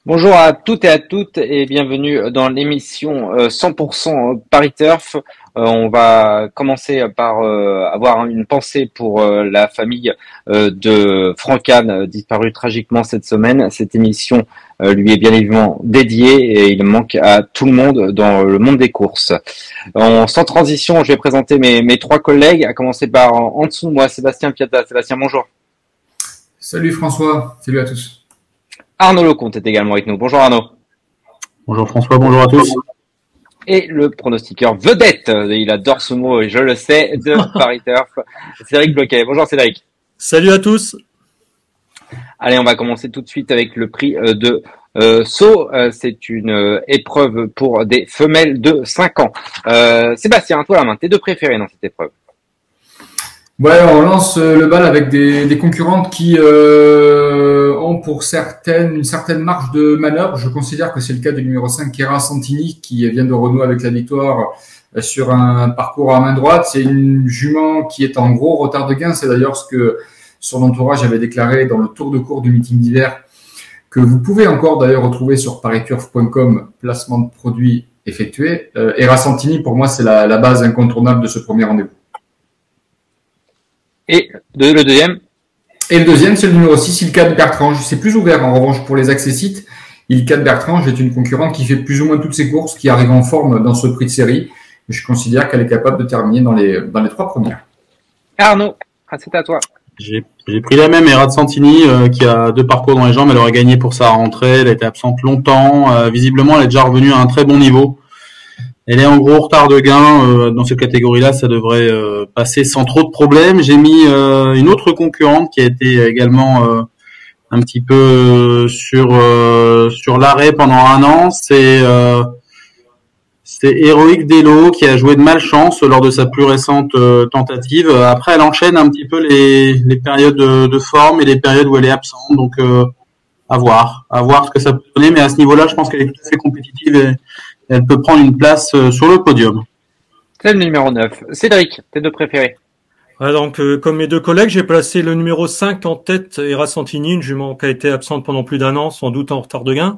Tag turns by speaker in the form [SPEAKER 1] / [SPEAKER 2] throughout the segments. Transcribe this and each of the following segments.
[SPEAKER 1] Bonjour à toutes et à toutes et bienvenue dans l'émission 100% Paris Turf. On va commencer par avoir une pensée pour la famille de Franck Kahn, disparu tragiquement cette semaine. Cette émission lui est bien évidemment dédiée et il manque à tout le monde dans le monde des courses. Sans transition, je vais présenter mes trois collègues, à commencer par en dessous de moi, Sébastien Piata. Sébastien, bonjour.
[SPEAKER 2] Salut François, salut à tous.
[SPEAKER 1] Arnaud Lecomte est également avec nous. Bonjour Arnaud.
[SPEAKER 3] Bonjour François, bonjour à tous.
[SPEAKER 1] Et le pronostiqueur vedette, il adore ce mot et je le sais, de Paris Turf, Cédric Bloquet. Bonjour Cédric.
[SPEAKER 4] Salut à tous.
[SPEAKER 1] Allez, on va commencer tout de suite avec le prix de saut. C'est une épreuve pour des femelles de 5 ans. Sébastien, à toi la main, tes deux préférés dans cette épreuve.
[SPEAKER 2] Ouais, on lance le bal avec des concurrentes qui ont pour une certaine marge de manœuvre. Je considère que c'est le cas du numéro 5, Chiara Santini, qui vient de renouer avec la victoire sur un parcours à main droite. C'est une jument qui est en gros retard de gain. C'est d'ailleurs ce que son entourage avait déclaré dans le tour de cours du meeting d'hiver, que vous pouvez encore d'ailleurs retrouver sur pariturf.com, placement de produits effectué. Chiara Santini, pour moi, c'est la base incontournable de ce premier rendez-vous.
[SPEAKER 1] Et le deuxième?
[SPEAKER 2] Et le deuxième, c'est le numéro 6, Ilka de Bertrange. C'est plus ouvert en revanche pour les accessites. Ilka de Bertrange est une concurrente qui fait plus ou moins toutes ses courses, qui arrive en forme dans ce prix de série. Je considère qu'elle est capable de terminer dans les trois premières.
[SPEAKER 1] Arnaud, c'est à toi.
[SPEAKER 3] J'ai pris la même, Erad Santini, qui a 2 parcours dans les jambes. Elle aurait gagné pour sa rentrée. Elle a été absente longtemps. Visiblement, elle est déjà revenue à un très bon niveau. Elle est en gros retard de gain. Dans cette catégorie-là, ça devrait passer sans trop de problèmes. J'ai mis une autre concurrente qui a été également un petit peu sur l'arrêt pendant un an. C'est Héroïque Delo qui a joué de malchance lors de sa plus récente tentative. Après, elle enchaîne un petit peu les périodes de forme et les périodes où elle est absente. Donc, à voir ce que ça peut donner. Mais à ce niveau-là, je pense qu'elle est tout à fait compétitive et elle peut prendre une place sur le podium.
[SPEAKER 1] C'est le numéro 9. Cédric, tes deux préférés.
[SPEAKER 4] Voilà, donc, comme mes deux collègues, j'ai placé le numéro 5 en tête, Chiara Santini, une jument qui a été absente pendant plus d'un an, sans doute en retard de gain.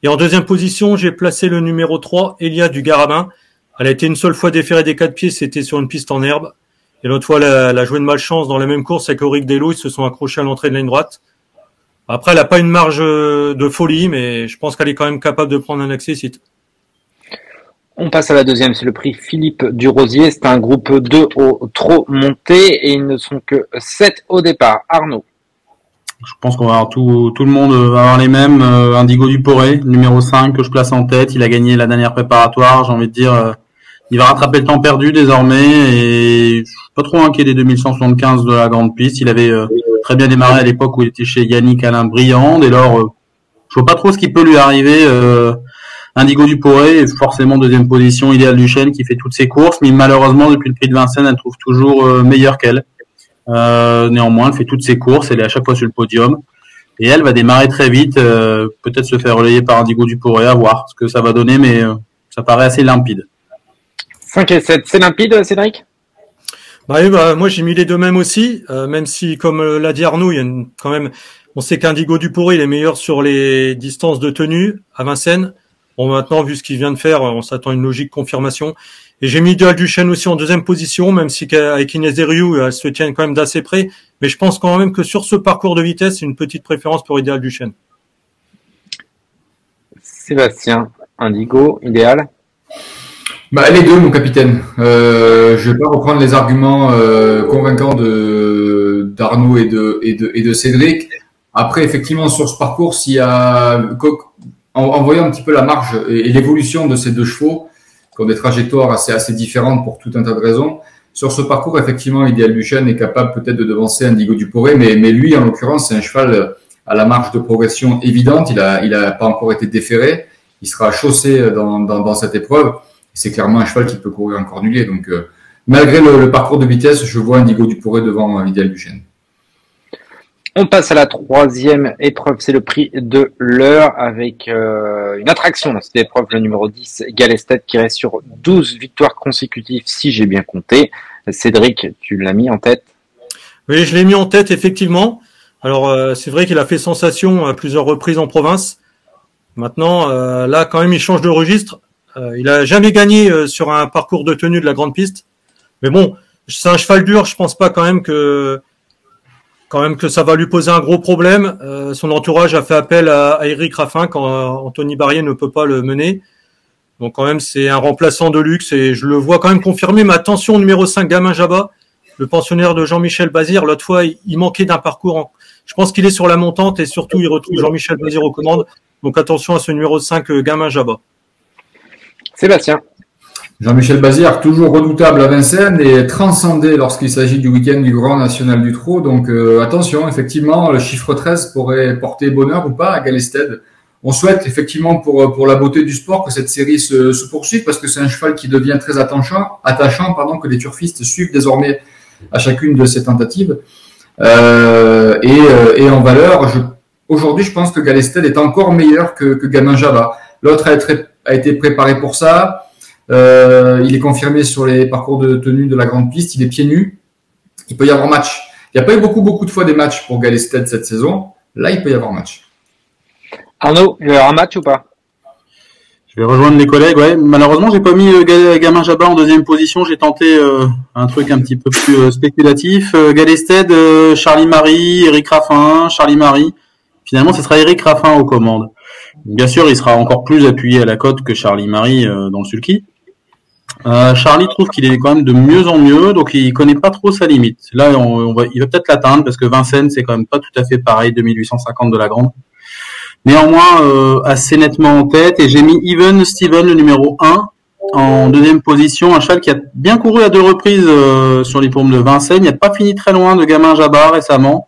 [SPEAKER 4] Et en deuxième position, j'ai placé le numéro 3, Elia du Garabin. Elle a été une seule fois déférée des 4 pieds, c'était sur une piste en herbe. Et l'autre fois, elle a joué de malchance dans la même course avec Auric Delo, ils se sont accrochés à l'entrée de la ligne droite. Après, elle n'a pas une marge de folie, mais je pense qu'elle est quand même capable de prendre un accessite.
[SPEAKER 1] On passe à la deuxième, c'est le prix Philippe Durosier. C'est un groupe 2 au trot monté et ils ne sont que 7 au départ. Arnaud.
[SPEAKER 3] Je pense qu'on va avoir tout le monde va avoir les mêmes. Indigo Duporé, numéro 5 que je place en tête. Il a gagné la dernière préparatoire. J'ai envie de dire, il va rattraper le temps perdu désormais et je suis pas trop inquiet des 2175 de la grande piste. Il avait très bien démarré à l'époque où il était chez Yannick Alain Briand. Dès lors, je vois pas trop ce qui peut lui arriver. Indigo Duporé est forcément deuxième position, Idéal Duchesne qui fait toutes ses courses, mais malheureusement depuis le prix de Vincennes, elle trouve toujours meilleure qu'elle. Néanmoins, elle fait toutes ses courses, elle est à chaque fois sur le podium et elle va démarrer très vite, peut-être se faire relayer par Indigo Duporé, à voir ce que ça va donner, mais ça paraît assez limpide.
[SPEAKER 1] 5 et 7, c'est limpide, Cédric?
[SPEAKER 4] Oui, moi j'ai mis les deux mêmes aussi, même si, comme l'a dit Arnaud, il y a quand même, on sait qu'Indigo Duporé il est meilleur sur les distances de tenue à Vincennes. Bon, maintenant, vu ce qu'il vient de faire, on s'attend à une logique confirmation. Et j'ai mis Idéal Duchesne aussi en deuxième position, même si avec Inès Desriou, elle se tient quand même d'assez près. Mais je pense quand même que sur ce parcours de vitesse, c'est une petite préférence pour Idéal Duchesne.
[SPEAKER 1] Sébastien, Indigo, Idéal.
[SPEAKER 2] Les deux, mon capitaine. Je vais pas reprendre les arguments convaincants d'Arnaud et de Cédric. Après, effectivement, sur ce parcours, s'il y a en voyant un petit peu la marge et l'évolution de ces deux chevaux, qui ont des trajectoires assez différentes pour tout un tas de raisons, sur ce parcours, effectivement, Idéal Duchesne est capable peut-être de devancer Indigo Duporé, mais lui, en l'occurrence, c'est un cheval à la marge de progression évidente. Il a pas encore été déféré. Il sera chaussé dans cette épreuve. C'est clairement un cheval qui peut courir en cornulier. Donc, malgré le parcours de vitesse, je vois Indigo Duporé devant Idéal Duchesne.
[SPEAKER 1] On passe à la troisième épreuve, c'est le prix de l'heure avec une attraction dans cette épreuve, le numéro 10, Galestet, qui reste sur 12 victoires consécutives, si j'ai bien compté. Cédric, tu l'as mis en tête?
[SPEAKER 4] Oui, je l'ai mis en tête, effectivement. Alors, c'est vrai qu'il a fait sensation à plusieurs reprises en province. Maintenant, là, quand même, il change de registre. Il a jamais gagné sur un parcours de tenue de la grande piste. Mais bon, c'est un cheval dur. Je pense pas quand même que ça va lui poser un gros problème. Son entourage a fait appel à Eric Raffin quand Anthony Barrier ne peut pas le mener. Donc quand même, c'est un remplaçant de luxe et je le vois quand même confirmer. Mais attention, numéro 5, Gamin Jabba, le pensionnaire de Jean-Michel Bazir. L'autre fois, il manquait d'un parcours. Je pense qu'il est sur la montante et surtout, il retrouve Jean-Michel Bazir aux commandes. Donc attention à ce numéro 5, Gamin Jabba.
[SPEAKER 1] Sébastien.
[SPEAKER 2] Jean-Michel Bazir, toujours redoutable à Vincennes et transcendé lorsqu'il s'agit du week-end du Grand National du Trot. Donc attention, effectivement, le chiffre 13 pourrait porter bonheur ou pas à Galested. On souhaite effectivement pour la beauté du sport que cette série se poursuive parce que c'est un cheval qui devient très attachant, que les turfistes suivent désormais à chacune de ses tentatives. Et en valeur, aujourd'hui, je pense que Galested est encore meilleur que Gamin Java. L'autre a été préparé pour ça. Il est confirmé sur les parcours de tenue de la grande piste. Il est pieds nus. Il peut y avoir match. Il n'y a pas eu beaucoup de fois des matchs pour Galested cette saison. Là, il peut y avoir match.
[SPEAKER 1] Arnaud, il y aura un match ou pas?
[SPEAKER 3] Je vais rejoindre les collègues. Ouais, malheureusement, j'ai pas mis Gamin Jabba en deuxième position. J'ai tenté un truc un petit peu plus spéculatif. Galested, Charlie Marie, Eric Raffin, Charlie Marie. Finalement, ce sera Eric Raffin aux commandes. Bien sûr, il sera encore plus appuyé à la côte que Charlie Marie dans le sulky. Charlie trouve qu'il est quand même de mieux en mieux, donc il connaît pas trop sa limite. Là, il va peut-être l'atteindre parce que Vincennes, c'est quand même pas tout à fait pareil, 2850 de la grande. Néanmoins, assez nettement en tête, et j'ai mis Even Steven, le numéro 1, en deuxième position, un cheval qui a bien couru à 2 reprises sur l'hippodrome de Vincennes. Il n'a pas fini très loin de Gamin Jabba récemment.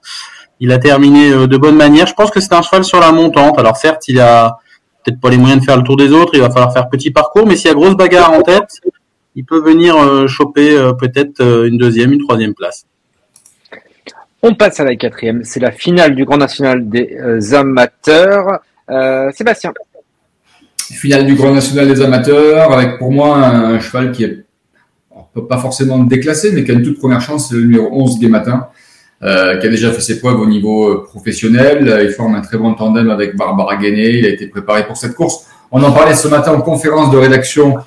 [SPEAKER 3] Il a terminé de bonne manière. Je pense que c'est un cheval sur la montante. Alors certes, il a peut-être pas les moyens de faire le tour des autres, il va falloir faire petit parcours, mais s'il y a grosse bagarre en tête, il peut venir choper peut-être une deuxième, une troisième place.
[SPEAKER 1] On passe à la 4e, c'est la finale du Grand National des amateurs. Sébastien.
[SPEAKER 2] Finale du Grand National des amateurs, avec pour moi un cheval qui est pas forcément déclassé, mais qui a une toute première chance, c'est le numéro 11 Guématin, qui a déjà fait ses preuves au niveau professionnel. Il forme un très bon tandem avec Barbara Guéné, il a été préparé pour cette course. On en parlait ce matin en conférence de rédaction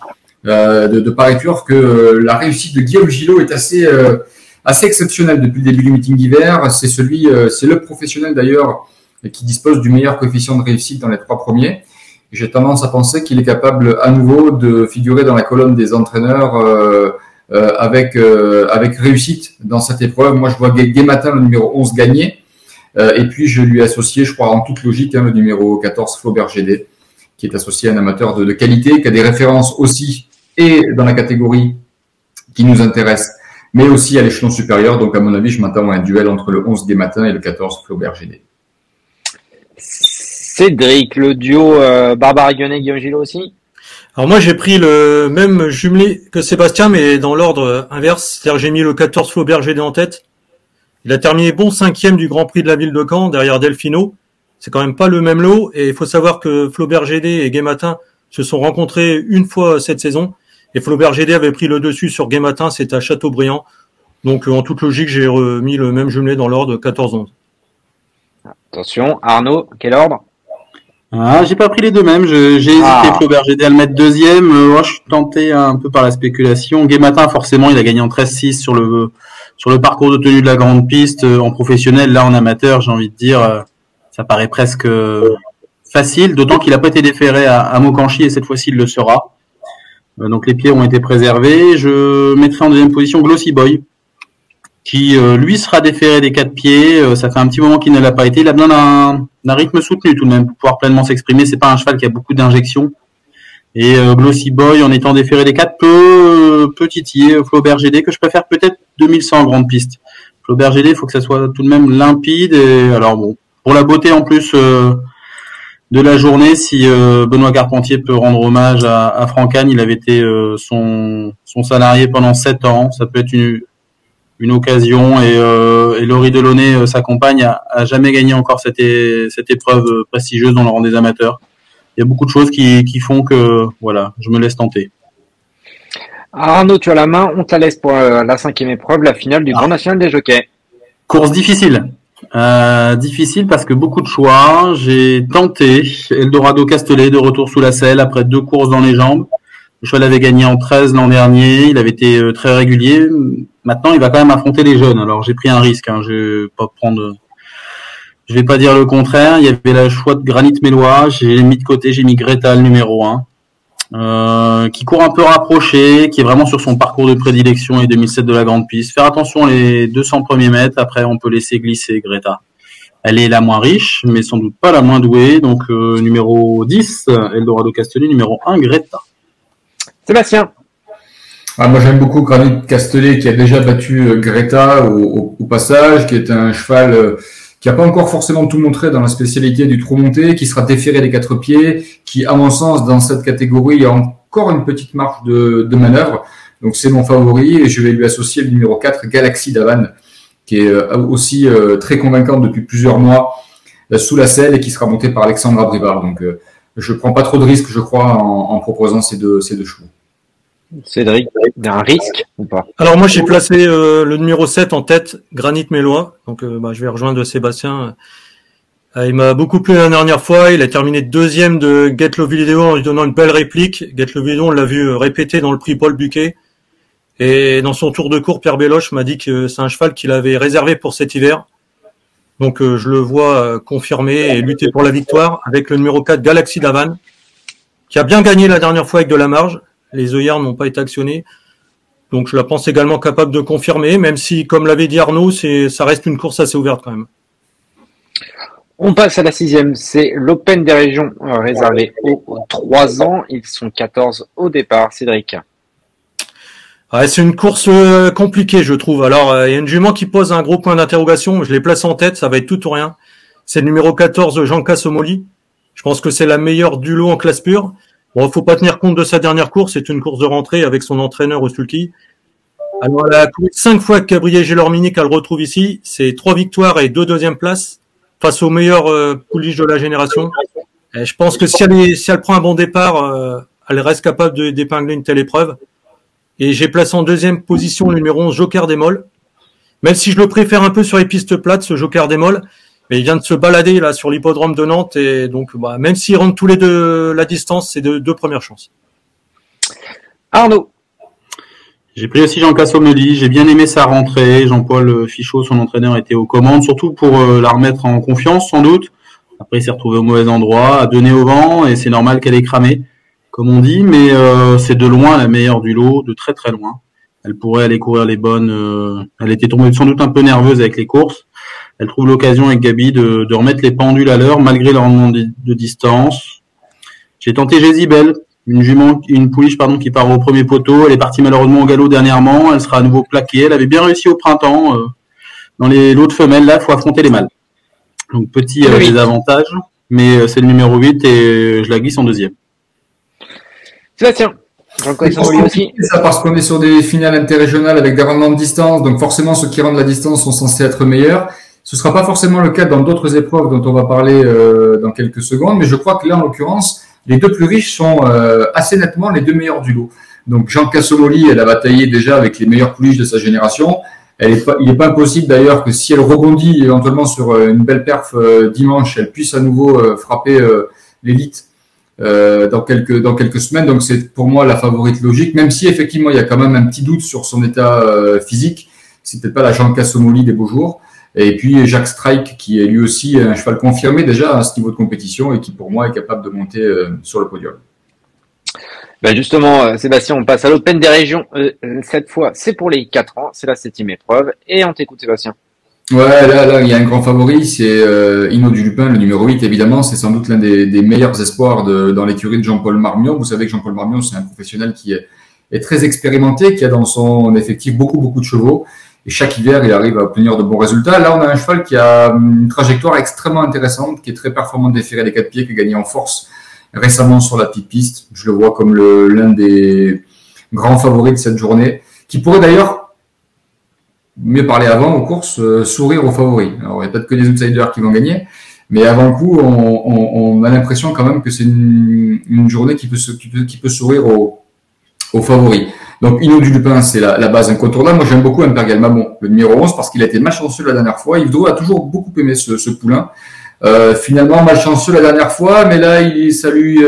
[SPEAKER 2] de Paris Turf, que la réussite de Guillaume Gillot est assez exceptionnel depuis le début du meeting d'hiver. C'est le professionnel d'ailleurs qui dispose du meilleur coefficient de réussite dans les 3 premiers. J'ai tendance à penser qu'il est capable à nouveau de figurer dans la colonne des entraîneurs avec réussite dans cette épreuve. Moi, je vois Guématin, le numéro 11, gagner. Et puis, je lui ai associé, je crois, en toute logique, le numéro 14, Flaubert GD, qui est associé à un amateur de qualité, qui a des références aussi, et dans la catégorie qui nous intéresse, mais aussi à l'échelon supérieur. Donc, à mon avis, je m'attends à un duel entre le 11 Guématin et le 14 Flaubert GD.
[SPEAKER 1] Cédric, le duo Barbara Guéné, Guillaume Gillot aussi?
[SPEAKER 4] Alors moi, j'ai pris le même jumelé que Sébastien, mais dans l'ordre inverse. C'est-à-dire j'ai mis le 14 Flaubert GD en tête. Il a terminé bon 5e du Grand Prix de la ville de Caen, derrière Delfino. C'est quand même pas le même lot. Et il faut savoir que Flaubert GD et Guématin se sont rencontrés une fois cette saison. Et Flaubert GD avait pris le dessus sur Guématin, c'était à Châteaubriand. Donc en toute logique, j'ai remis le même jumelé dans l'ordre 14-11.
[SPEAKER 1] Attention, Arnaud, quel ordre?
[SPEAKER 3] J'ai pas pris les deux mêmes, j'ai hésité Flaubert GD à le mettre deuxième. Moi, je suis tenté un peu par la spéculation. Guématin, forcément, il a gagné en 13-6 sur le parcours de tenue de la grande piste en professionnel. Là, en amateur, j'ai envie de dire, ça paraît presque facile, d'autant qu'il a pas été déféré à Mokanchy et cette fois-ci, il le sera. Donc les pieds ont été préservés. Je mettrai en deuxième position Glossy Boy, qui lui sera déféré des 4 pieds. Ça fait un petit moment qu'il ne l'a pas été. Il a besoin d'un rythme soutenu tout de même pour pouvoir pleinement s'exprimer. C'est pas un cheval qui a beaucoup d'injections. Et Glossy Boy, en étant déféré des 4, peut titiller Flaubert GD, que je préfère peut-être 2100 en grande piste. Flaubert GD, il faut que ça soit tout de même limpide. Et alors bon, pour la beauté en plus de la journée, si Benoît Carpentier peut rendre hommage à Francagne, il avait été son salarié pendant 7 ans. Ça peut être une occasion, et Laurie Delaunay, sa compagne, a jamais gagné encore cette épreuve prestigieuse dans le rang des amateurs. Il y a beaucoup de choses qui font que voilà, je me laisse tenter.
[SPEAKER 1] Arnaud, tu as la main, on te la laisse pour la 5e épreuve, la finale du Grand National des Jockeys.
[SPEAKER 3] Course difficile. Difficile parce que beaucoup de choix. J'ai tenté Eldorado Castellet de retour sous la selle après 2 courses dans les jambes. Le cheval avait gagné en 13 l'an dernier. Il avait été très régulier. Maintenant, il va quand même affronter les jeunes. Alors, j'ai pris un risque. Je vais pas dire le contraire. Il y avait le choix de Granit Mélois. J'ai mis de côté. J'ai mis Greta, le numéro 1. Qui court un peu rapproché, qui est vraiment sur son parcours de prédilection et 2007 de la grande piste. Faire attention les 200 premiers mètres, après on peut laisser glisser Greta. Elle est la moins riche, mais sans doute pas la moins douée, donc numéro 10, Eldorado Castellet, numéro 1, Greta.
[SPEAKER 1] Sébastien.
[SPEAKER 2] Moi j'aime beaucoup Granit Castellet qui a déjà battu Greta au passage, qui est un cheval qui n'a pas encore forcément tout montré dans la spécialité du trot monté, qui sera déféré des 4 pieds, qui, à mon sens, dans cette catégorie, a encore une petite marge de manœuvre. Donc, c'est mon favori et je vais lui associer le numéro 4, Galaxy d'Havane, qui est aussi très convaincante depuis plusieurs mois sous la selle et qui sera monté par Alexandra Brivard. Donc, je prends pas trop de risques, je crois, en proposant ces deux chevaux.
[SPEAKER 1] Cédric, il y a un risque ou pas?
[SPEAKER 4] Alors moi j'ai placé le numéro 7 en tête, Granit Mélois. Donc je vais rejoindre Sébastien. Il m'a beaucoup plu la dernière fois. Il a terminé deuxième de Get Love Vidéo en lui donnant une belle réplique. Get Love Vidéo, on l'a vu répéter dans le prix Paul Buquet. Et dans son tour de cours, Pierre Béloche m'a dit que c'est un cheval qu'il avait réservé pour cet hiver. Donc je le vois confirmer et lutter pour la victoire avec le numéro 4, Galaxy d'Havane, qui a bien gagné la dernière fois avec de la marge. Les œillères n'ont pas été actionnés. Donc je la pense également capable de confirmer, même si, comme l'avait dit Arnaud, ça reste une course assez ouverte quand même.
[SPEAKER 1] On passe à la 6e, c'est l'Open des régions réservé aux 3 ans. Ils sont 14 au départ. Cédric.
[SPEAKER 4] C'est une course compliquée, je trouve. Alors, il y a une jument qui pose un gros point d'interrogation. Je l'ai placée en tête, ça va être tout ou rien. C'est le numéro 14, Jean Cassomoli. Je pense que c'est la meilleure du lot en classe pure. Bon, faut pas tenir compte de sa dernière course. C'est une course de rentrée avec son entraîneur Ostulki. Alors, elle a couru 5 fois avec Gabriel Gélormini qu'elle retrouve ici. C'est 3 victoires et 2 deuxièmes places face aux meilleurs pouliches de la génération. Et je pense que si elle prend un bon départ, elle reste capable d'épingler une telle épreuve. Et j'ai placé en deuxième position le numéro 11, Joker des Molles. Même si je le préfère un peu sur les pistes plates, ce Joker des Molles. Mais il vient de se balader là sur l'hippodrome de Nantes et donc même s'ils rentrent tous les deux la distance, c'est deux premières chances.
[SPEAKER 1] Arnaud.
[SPEAKER 3] J'ai pris aussi Jean Cassomeli, j'ai bien aimé sa rentrée. Jean-Paul Fichot, son entraîneur, était aux commandes, surtout pour la remettre en confiance sans doute. Après, il s'est retrouvé au mauvais endroit, à donner au vent et c'est normal qu'elle ait cramé, comme on dit, mais c'est de loin la meilleure du lot, de très très loin. Elle pourrait aller courir les bonnes. Elle était tombée sans doute un peu nerveuse avec les courses. Elle trouve l'occasion avec Gabi de remettre les pendules à l'heure malgré le rendement de distance. J'ai tenté Jézibel, une pouliche qui part au premier poteau. Elle est partie malheureusement au galop dernièrement. Elle sera à nouveau plaquée. Elle avait bien réussi au printemps. Dans les lots de femelles, là, il faut affronter les mâles. Donc petit désavantage, mais c'est le numéro 8 et je la glisse en deuxième.
[SPEAKER 1] Sébastien.
[SPEAKER 2] C'est ça parce qu'on est sur des finales interrégionales avec des rendements de distance, donc forcément ceux qui rendent la distance sont censés être meilleurs. Ce sera pas forcément le cas dans d'autres épreuves dont on va parler dans quelques secondes, mais je crois que là, en l'occurrence, les 2 plus riches sont assez nettement les 2 meilleurs du lot. Donc Jean Cassomoli, elle a bataillé déjà avec les meilleurs pouliches de sa génération. Il n'est pas impossible d'ailleurs que si elle rebondit éventuellement sur une belle perf dimanche, elle puisse à nouveau frapper l'élite dans quelques semaines. Donc c'est pour moi la favorite logique, même si effectivement il y a quand même un petit doute sur son état physique. C'est peut-être pas la Jean Cassomoli des beaux jours. Et puis Jacques Strike, qui est lui aussi un cheval confirmé déjà à ce niveau de compétition et qui pour moi est capable de monter sur le podium.
[SPEAKER 1] Justement, Sébastien, on passe à l'Open des régions. Cette fois, c'est pour les 4 ans, c'est la 7e épreuve. Et on t'écoute, Sébastien.
[SPEAKER 2] Ouais, là, il y a un grand favori, c'est Hino du Lupin, le numéro 8, évidemment. C'est sans doute l'un des meilleurs espoirs dans l'écurie de Jean-Paul Marmion. Vous savez que Jean-Paul Marmion, c'est un professionnel qui est très expérimenté, qui a dans son effectif beaucoup de chevaux. Et chaque hiver, il arrive à obtenir de bons résultats. Là, on a un cheval qui a une trajectoire extrêmement intéressante, qui est très performant déféré des 4 pieds, qui a gagné en force récemment sur la petite piste. Je le vois comme l'un des grands favoris de cette journée, qui pourrait d'ailleurs, mieux parler avant aux courses, sourire aux favoris. Alors, il n'y a peut-être que les outsiders qui vont gagner, mais avant le coup, on a l'impression quand même que c'est une journée qui peut sourire aux favoris. Donc, Hino du Lupin, c'est la base incontournable. Moi, j'aime beaucoup Imperial Mammon, le numéro 11, parce qu'il a été malchanceux la dernière fois. Yves Drouot a toujours beaucoup aimé ce poulain. Finalement, malchanceux la dernière fois, mais là, ça lui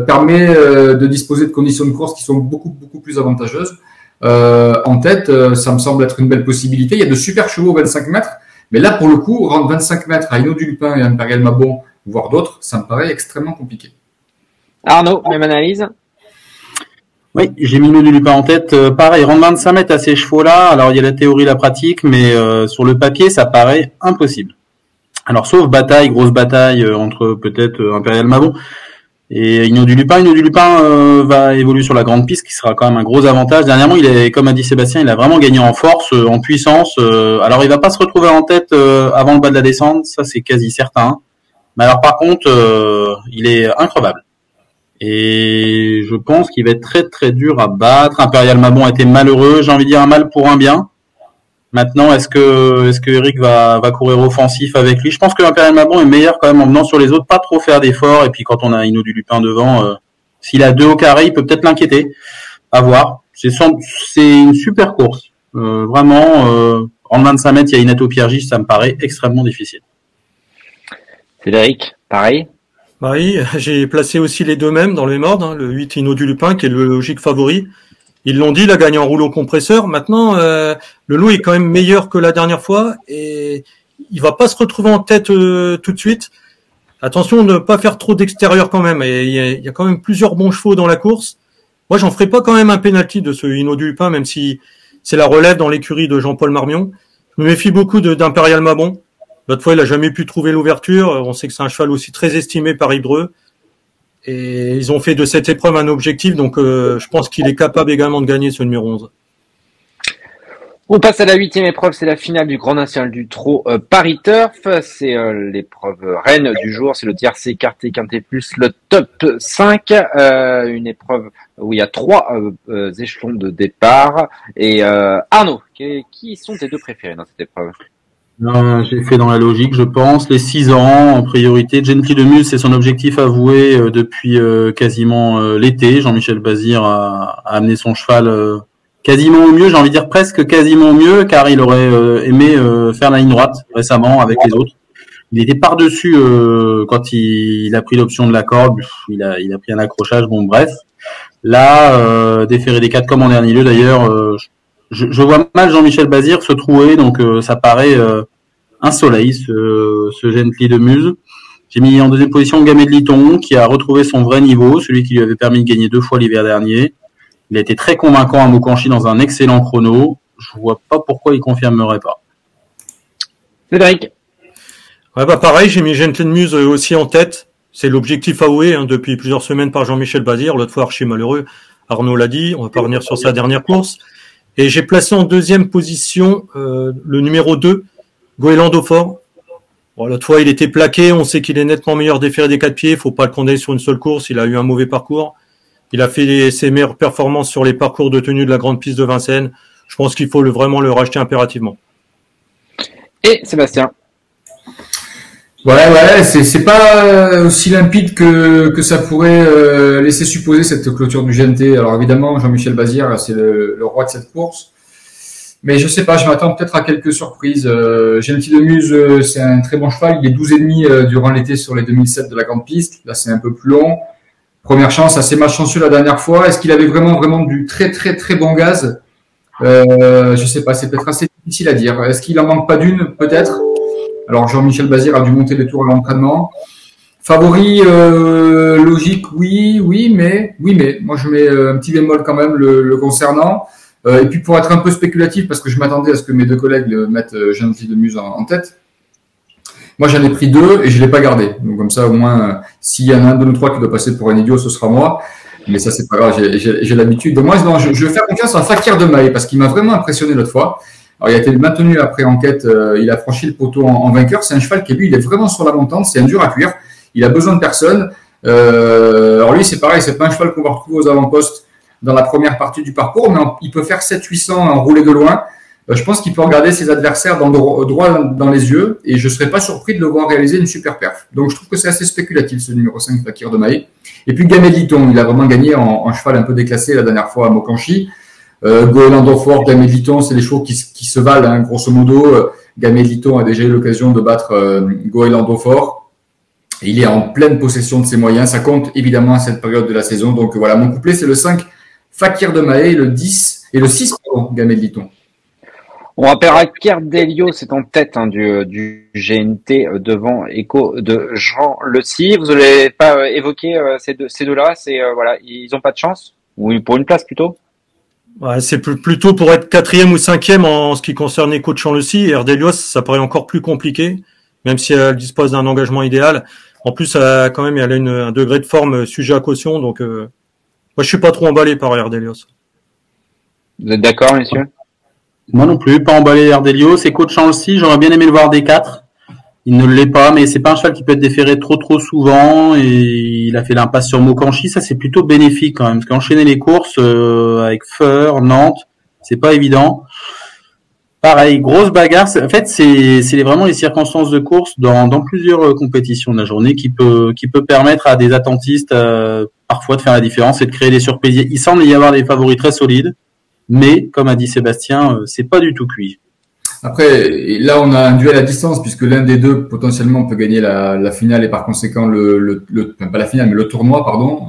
[SPEAKER 2] permet de disposer de conditions de course qui sont beaucoup, beaucoup plus avantageuses. En tête, ça me semble être une belle possibilité. Il y a de super chevaux au 25 mètres, mais là, pour le coup, rendre 25 mètres à Hino du Lupin et à Imperial Mammon, voire d'autres, ça me paraît extrêmement compliqué.
[SPEAKER 1] Arnaud, même analyse?
[SPEAKER 3] Oui, j'ai mis Hino du Lupin en tête. Pareil, rendre 25 mètres à ces chevaux-là, alors il y a la théorie, la pratique, mais sur le papier, ça paraît impossible. Alors, sauf grosse bataille entre peut-être Imperial Mammon et Hino du Lupin. Hino du Lupin va évoluer sur la grande piste, qui sera quand même un gros avantage. Dernièrement, comme a dit Sébastien, il a vraiment gagné en force, en puissance. Alors, il va pas se retrouver en tête avant le bas de la descente, ça c'est quasi certain. Mais alors, par contre, il est increvable. Et je pense qu'il va être très très dur à battre. Imperial Mammon a été malheureux, j'ai envie de dire un mal pour un bien. Maintenant, est-ce que Eric va courir offensif avec lui? Je pense que l'Imperial Mammon est meilleur quand même en venant sur les autres, pas trop faire d'efforts. Et puis quand on a Hino du Lupin devant, s'il a 2 au carré, il peut peut-être l'inquiéter. À voir. C'est une super course. Vraiment, en 25 mètres, il y a Inato Piergis, ça me paraît extrêmement difficile.
[SPEAKER 1] Frédéric, pareil?
[SPEAKER 4] Oui, j'ai placé aussi les deux mêmes dans le même ordre, hein, le 8 Hino du Lupin qui est le logique favori. Ils l'ont dit, il a gagné en rouleau compresseur. Maintenant, le lot est quand même meilleur que la dernière fois et il va pas se retrouver en tête tout de suite. Attention de ne pas faire trop d'extérieur quand même. Et il y a quand même plusieurs bons chevaux dans la course. Moi, j'en ferai pas quand même un penalty de ce Hino du Lupin, même si c'est la relève dans l'écurie de Jean-Paul Marmion. Je me méfie beaucoup d'Imperial Mammon. L'autre fois, il a jamais pu trouver l'ouverture. On sait que c'est un cheval aussi très estimé par Yves Drouot. Et ils ont fait de cette épreuve un objectif, donc je pense qu'il est capable également de gagner ce numéro 11.
[SPEAKER 1] On passe à la 8e épreuve, c'est la finale du Grand National du Trot Paris Turf. C'est l'épreuve reine du jour, c'est le tiercé écarté quinté plus le top 5. Une épreuve où il y a 3 échelons de départ. Et Arnaud, qui sont tes 2 préférés dans cette épreuve?
[SPEAKER 3] Non, j'ai fait dans la logique, je pense. Les 6 ans en priorité. Gently de Muse, c'est son objectif avoué depuis quasiment l'été. Jean-Michel Bazir a amené son cheval quasiment au mieux, j'ai envie de dire presque quasiment au mieux, car il aurait aimé faire la ligne droite récemment avec les autres. Il était par-dessus quand il a pris l'option de la corde. Il a pris un accrochage. Bon, bref. Là, déféré des 4 comme en dernier lieu d'ailleurs. Je vois mal Jean-Michel Bazir se trouver, donc ça paraît un soleil, ce Gently de Muse. J'ai mis en deuxième position Gamay de Liton, qui a retrouvé son vrai niveau, celui qui lui avait permis de gagner 2 fois l'hiver dernier. Il a été très convaincant à Moukanchi dans un excellent chrono. Je vois pas pourquoi il confirmerait pas.
[SPEAKER 1] Cédric?
[SPEAKER 4] Ouais, pareil, j'ai mis Gently de Muse aussi en tête. C'est l'objectif avoué depuis plusieurs semaines par Jean-Michel Bazir. L'autre fois, archi malheureux. Arnaud l'a dit. On va pas revenir sur sa dernière course. Et j'ai placé en deuxième position le numéro 2, Goéland Dauphin. Bon, l'autre fois, il était plaqué. On sait qu'il est nettement meilleur déféré des 4 pieds. Il faut pas le condamner sur une seule course. Il a eu un mauvais parcours. Il a fait ses meilleures performances sur les parcours de tenue de la grande piste de Vincennes. Je pense qu'il faut vraiment le racheter impérativement.
[SPEAKER 1] Et Sébastien?
[SPEAKER 2] Ouais, c'est pas aussi limpide que ça pourrait laisser supposer cette clôture du GNT. Alors évidemment, Jean-Michel Bazir, c'est le roi de cette course. Mais je sais pas, je m'attends peut-être à quelques surprises. Gently de Muse, c'est un très bon cheval. Il est 12,5 durant l'été sur les 2007 de la grande piste. Là, c'est un peu plus long. Première chance, assez malchanceux la dernière fois. Est-ce qu'il avait vraiment du très très très bon gaz? Je sais pas, c'est peut-être assez difficile à dire. Est-ce qu'il en manque pas d'une, peut-être? Alors Jean-Michel Bazir a dû monter les tours à l'entraînement. Favori logique, oui, mais moi je mets un petit bémol quand même le concernant. Et puis pour être un peu spéculatif, parce que je m'attendais à ce que mes 2 collègues mettent Gently de Muse en tête. Moi j'en ai pris 2 et je l'ai pas gardé. Donc comme ça au moins, s'il y en a un de nous 3 qui doit passer pour un idiot, ce sera moi. Mais ça c'est pas grave, j'ai l'habitude. Donc moi je vais faire confiance à Fakir de Maille parce qu'il m'a vraiment impressionné l'autre fois. Alors, il a été maintenu après enquête, il a franchi le poteau en vainqueur. C'est un cheval qui, lui, il est vraiment sur la montante, c'est un dur à cuire. Il a besoin de personne. Alors lui, c'est pareil, c'est pas un cheval qu'on va retrouver aux avant-postes dans la première partie du parcours, mais il peut faire 700-800 en roulé de loin. je pense qu'il peut regarder ses adversaires droit dans les yeux et je ne serais pas surpris de le voir réaliser une super perf. Donc je trouve que c'est assez spéculatif ce numéro 5 Fakir de Maé. Et puis Gamay Liton, il a vraiment gagné en cheval un peu déclassé la dernière fois à Mokanchi. Goéland Fort, Gamay Liton, c'est des chevaux qui se valent, hein, grosso modo. Gamay Liton a déjà eu l'occasion de battre Goéland Fort. Il est en pleine possession de ses moyens. Ça compte évidemment à cette période de la saison. Donc voilà, mon couplet, c'est le 5 Fakir de Maé, le 10 et le 6 Gamay Liton.
[SPEAKER 1] On rappellera qu'Erdelio, c'est en tête du GNT devant Echo de Jean Le Scie. Vous n'avez pas évoqué ces deux-là. Voilà, ils n'ont pas de chance, ou pour une place plutôt.
[SPEAKER 4] Ouais, c'est plutôt pour être 4e ou 5e en ce qui concerne Echo de Jean Le Scie. Erdelios, ça paraît encore plus compliqué, même si elle dispose d'un engagement idéal. En plus, elle a un degré de forme sujet à caution, donc moi je suis pas trop emballé par Erdelios.
[SPEAKER 1] Vous êtes d'accord, messieurs?
[SPEAKER 3] Moi non plus, pas emballé Erdelios. C'est coach Chancy, j'aurais bien aimé le voir D4. Il ne l'est pas, mais c'est pas un cheval qui peut être déféré trop souvent, et il a fait l'impasse sur Mokanchi. Ça, c'est plutôt bénéfique quand même, parce qu'enchaîner les courses avec Feur, Nantes, c'est pas évident. Pareil, grosse bagarre. En fait, c'est vraiment les circonstances de course dans plusieurs compétitions de la journée qui peut permettre à des attentistes parfois de faire la différence et de créer des surprises. Il semble y avoir des favoris très solides. Mais, comme a dit Sébastien, c'est pas du tout cuit.
[SPEAKER 2] Après, là, on a un duel à distance puisque l'un des deux potentiellement peut gagner la finale et par conséquent pas la finale, mais le tournoi, pardon,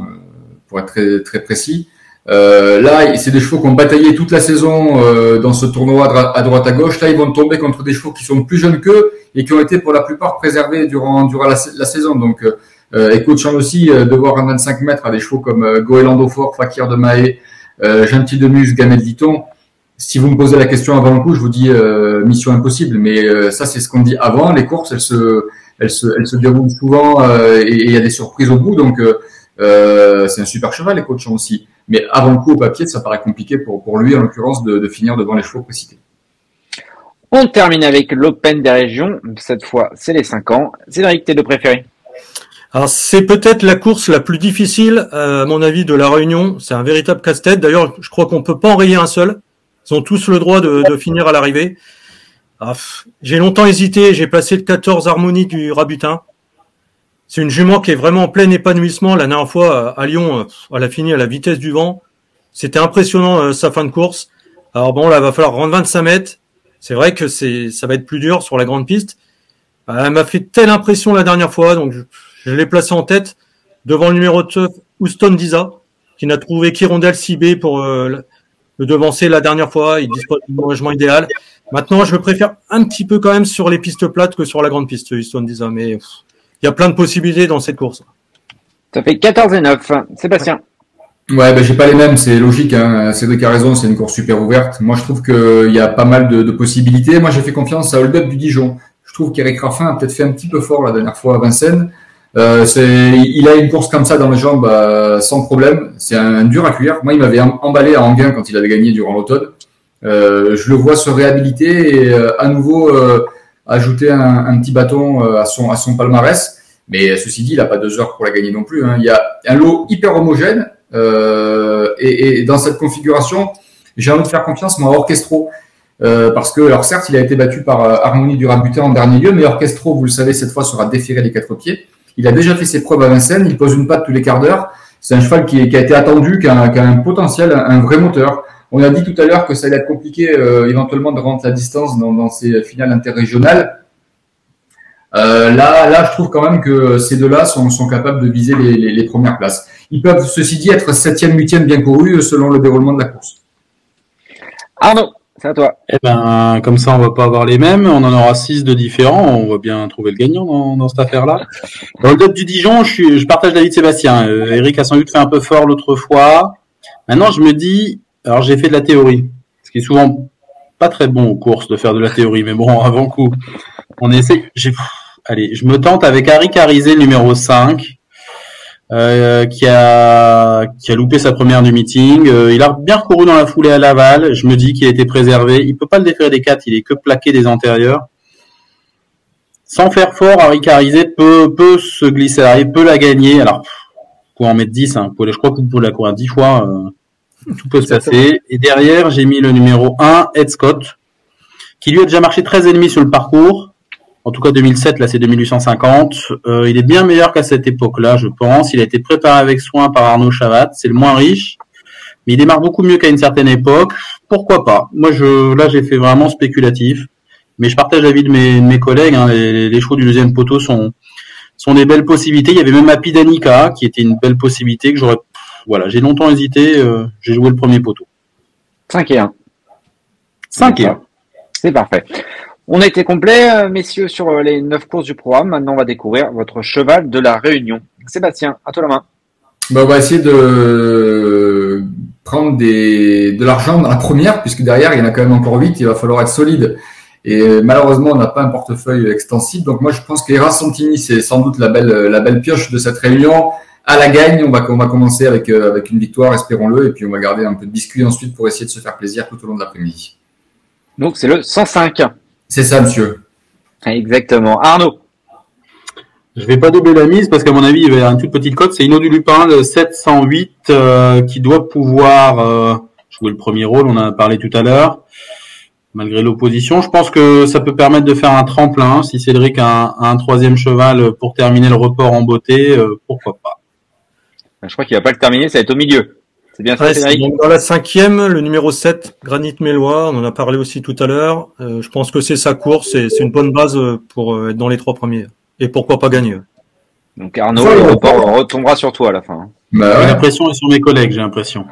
[SPEAKER 2] pour être très, très précis. Là, c'est des chevaux qui ont bataillé toute la saison dans ce tournoi à droite à gauche. Là, ils vont tomber contre des chevaux qui sont plus jeunes qu'eux et qui ont été pour la plupart préservés durant la saison. Donc, Echo de Champ aussi, de voir un 25 mètres à des chevaux comme Goéland Fort, Fakir de Maé, Gentil de Muse, Gamay Liton. Si vous me posez la question avant le coup, je vous dis mission impossible. Mais ça, c'est ce qu'on dit avant. Les courses, elles se déroulent souvent et il y a des surprises au bout. Donc, c'est un super cheval, les coachs aussi. Mais avant le coup, au papier, ça paraît compliqué pour lui, en l'occurrence, de finir devant les chevaux précités.
[SPEAKER 1] On termine avec l'Open des régions. Cette fois, c'est les 5 ans. Cédric, t'es le préféré?
[SPEAKER 4] Alors, c'est peut-être la course la plus difficile, à mon avis, de la Réunion. C'est un véritable casse-tête. D'ailleurs, je crois qu'on peut pas en rayer un seul. Ils ont tous le droit de finir à l'arrivée. J'ai longtemps hésité. J'ai placé le 14 Harmonie du Rabutin. C'est une jument qui est vraiment en plein épanouissement. La dernière fois, à Lyon, elle a fini à la vitesse du vent. C'était impressionnant, sa fin de course. Alors bon, là, il va falloir rendre 25 mètres. C'est vrai que ça va être plus dur sur la grande piste. Elle m'a fait telle impression la dernière fois, donc je l'ai placé en tête devant le numéro 9, Houston Diza, qui n'a trouvé qu'Hirondelle Cibé pour le devancer la dernière fois. Il dispose d'un engagement idéal. Maintenant, je le préfère un petit peu quand même sur les pistes plates que sur la grande piste, Houston Diza. Mais il y a plein de possibilités dans cette course.
[SPEAKER 1] Ça fait 14 et 9. Sébastien.
[SPEAKER 2] Ouais, j'ai pas les mêmes, c'est logique, hein. Cédric a raison, c'est une course super ouverte. Moi, je trouve qu'il y a pas mal de possibilités. Moi, j'ai fait confiance à Hold Up du Dijon. Je trouve qu'Eric Raffin a peut-être fait un petit peu fort la dernière fois à Vincennes. Il a une course comme ça dans les jambes sans problème. C'est un dur à cuire. Moi, il m'avait emballé à Anguin quand il avait gagné durant l'automne. Je le vois se réhabiliter et à nouveau ajouter un petit bâton à son palmarès. Mais ceci dit, il n'a pas 2 heures pour la gagner non plus, hein. Il y a un lot hyper homogène et dans cette configuration, j'ai envie de faire confiance moi à Orchestro. Parce que, alors certes, il a été battu par Harmonie du Rabutin en dernier lieu, mais Orchestro, vous le savez, cette fois sera déféré les 4 pieds. Il a déjà fait ses preuves à Vincennes, il pose une patte tous les quarts d'heure. C'est un cheval qui a été attendu, qui a un potentiel, un vrai moteur. On a dit tout à l'heure que ça allait être compliqué éventuellement de rentrer la distance dans ces finales interrégionales. Là, je trouve quand même que ces deux-là sont capables de viser les premières places. Ils peuvent, ceci dit, être 7e, 8e bien courus selon le déroulement de la course.
[SPEAKER 1] Arnaud, c'est à toi.
[SPEAKER 3] Eh ben, comme ça, on va pas avoir les mêmes. On en aura 6 de différents. On va bien trouver le gagnant dans cette affaire-là. Dans le top du Dijon, je partage l'avis de Sébastien. Eric a sans doute fait un peu fort l'autre fois. Maintenant, je me dis, alors j'ai fait de la théorie, ce qui est souvent pas très bon aux courses de faire de la théorie, mais bon, avant coup, on essaie. Allez, je me tente avec Harry Carizé, le numéro 5, qui a loupé sa première du meeting. Il a bien recouru dans la foulée à Laval. Je me dis qu'il a été préservé. Il peut pas le déférer des 4, il est que plaqué des antérieurs. Sans faire fort, Harry Carizé peut se glisser à l'arrivée, peut la gagner. Alors, vous pouvez en mettre 10, hein. Je crois que vous pouvez la courir 10 fois. Tout peut se passer. Et derrière, j'ai mis le numéro 1, Ed Scott. qui lui a déjà marché 13,5 sur le parcours. En tout cas, 2007, là, c'est 2850. Il est bien meilleur qu'à cette époque-là, je pense. Il a été préparé avec soin par Arnaud Chavat. C'est le moins riche. Mais il démarre beaucoup mieux qu'à une certaine époque. Pourquoi pas? Moi, là, j'ai fait vraiment spéculatif. Mais je partage l'avis de mes collègues. Hein. Les chevaux du deuxième poteau sont des belles possibilités. Il y avait même Happy Danica, qui était une belle possibilité que j'aurais... Voilà, j'ai longtemps hésité. J'ai joué le premier poteau.
[SPEAKER 1] 5 et 1.
[SPEAKER 3] 5 et 1.
[SPEAKER 1] C'est parfait. On a été complet, messieurs, sur les 9 courses du programme. Maintenant, on va découvrir votre cheval de la Réunion. Sébastien, à toi la main.
[SPEAKER 2] On va essayer de prendre de l'argent dans la première, puisque derrière, il y en a quand même encore 8. Il va falloir être solide. Et malheureusement, on n'a pas un portefeuille extensif. Donc moi, je pense qu'Era Santini, c'est sans doute la belle pioche de cette réunion. À la gagne, on va commencer avec une victoire, espérons-le. Et puis, on va garder un peu de biscuit ensuite pour essayer de se faire plaisir tout au long de l'après-midi.
[SPEAKER 1] Donc, c'est le 105.
[SPEAKER 2] C'est ça, monsieur.
[SPEAKER 1] Exactement. Arnaud.
[SPEAKER 3] Je vais pas doubler la mise parce qu'à mon avis, il va y avoir une toute petite cote. C'est Inno du Lupin, le 708, qui doit pouvoir jouer le premier rôle. On en a parlé tout à l'heure. Malgré l'opposition, je pense que ça peut permettre de faire un tremplin. Si Cédric a un troisième cheval pour terminer le report en beauté, pourquoi pas.
[SPEAKER 1] Je crois qu'il va pas le terminer, ça va être au milieu. C'est bien ça, Cédric.
[SPEAKER 4] Donc dans la 5e, le numéro 7, Granit Mélois, on en a parlé aussi tout à l'heure. Je pense que c'est sa course et c'est une bonne base pour être dans les 3 premiers. Et pourquoi pas gagner.
[SPEAKER 1] Donc Arnaud, le report retombera sur toi à la fin.
[SPEAKER 3] La pression est sur mes collègues, j'ai l'impression.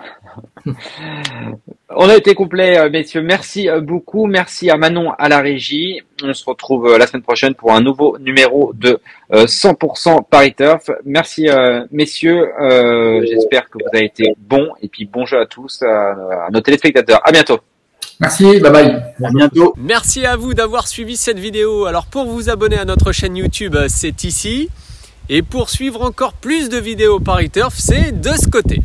[SPEAKER 1] On a été complet, messieurs. Merci beaucoup. Merci à Manon à la régie. On se retrouve la semaine prochaine pour un nouveau numéro de 100% Paris Turf. Merci, messieurs. J'espère que vous avez été bons. Et puis, bon jeu à tous, à nos téléspectateurs. À bientôt.
[SPEAKER 2] Merci, bye bye.
[SPEAKER 3] À bientôt.
[SPEAKER 5] Merci à vous d'avoir suivi cette vidéo. Alors, pour vous abonner à notre chaîne YouTube, c'est ici. Et pour suivre encore plus de vidéos Paris Turf, c'est de ce côté.